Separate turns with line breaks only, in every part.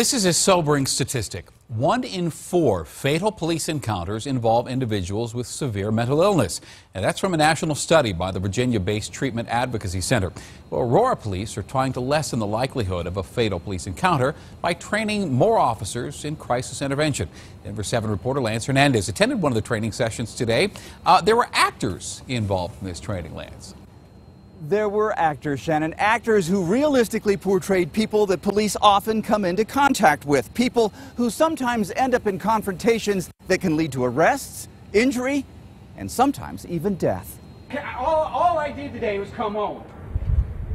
This is a sobering statistic. 1 in 4 fatal police encounters involve individuals with severe mental illness. And that's from a national study by the Virginia-based Treatment Advocacy Center. Well, Aurora police are trying to lessen the likelihood of a fatal police encounter by training more officers in crisis intervention. Denver 7 reporter Lance Hernandez attended one of the training sessions today. There were actors involved in this training, Lance.
There were actors, Shannon, actors who realistically portrayed people that police often come into contact with, people who sometimes end up in confrontations that can lead to arrests, injury, and sometimes even death.
All I did today was come home.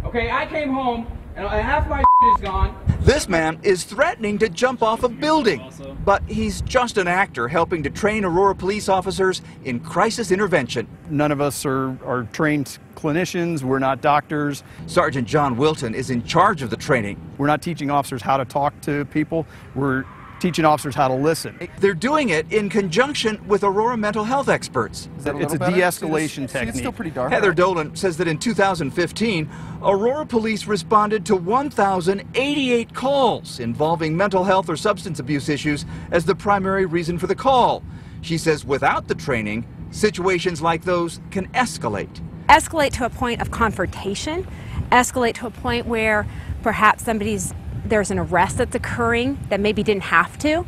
Okay, I came home and half my is gone.
This man is threatening to jump off a building, but he's just an actor helping to train Aurora police officers in crisis intervention.
None of us are trained clinicians. We're not doctors.
Sergeant John Wilton is in charge of the training.
We're not teaching officers how to talk to people. We're teaching officers how to listen.
They're doing it in conjunction with Aurora mental health experts.
It's a de-escalation technique.
It's still pretty dark. Heather Dolan says that in 2015, Aurora police responded to 1,088 calls involving mental health or substance abuse issues as the primary reason for the call. She says without the training, situations like those can escalate.
Escalate to a point of confrontation, escalate to a point where perhaps there's an arrest that's occurring that maybe didn't have to.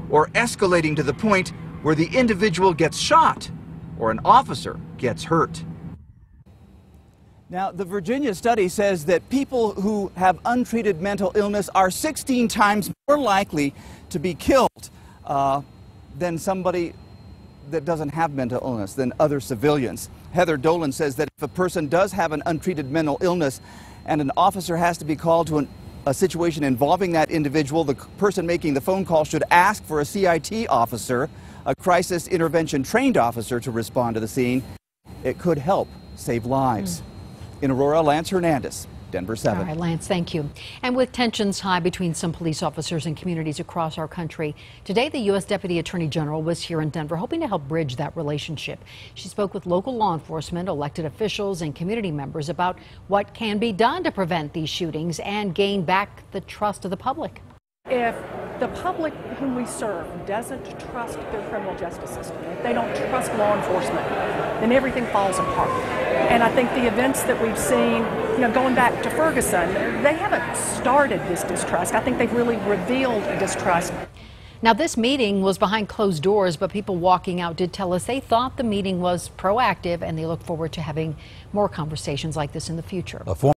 Or escalating to the point where the individual gets shot or an officer gets hurt. Now, the Virginia study says that people who have untreated mental illness are 16 times more likely to be killed than somebody that doesn't have mental illness, than other civilians. Heather Dolan says that if a person does have an untreated mental illness and an officer has to be called to a situation involving that individual, the person making the phone call should ask for a CIT officer, a crisis intervention trained officer, to respond to the scene. It could help save lives. In Aurora, Lance Hernandez, Denver 7.
All right, Lance, thank you. And with tensions high between some police officers and communities across our country, today the U.S. Deputy Attorney General was here in Denver hoping to help bridge that relationship. She spoke with local law enforcement, elected officials, and community members about what can be done to prevent these shootings and gain back the trust of the public.
If the public whom we serve doesn't trust their criminal justice system, if they don't trust law enforcement, then everything falls apart. And I think the events that we've seen, going back to Ferguson, they haven't started this distrust. I think they've really revealed a distrust.
Now, this meeting was behind closed doors, but people walking out did tell us they thought the meeting was proactive and they look forward to having more conversations like this in the future.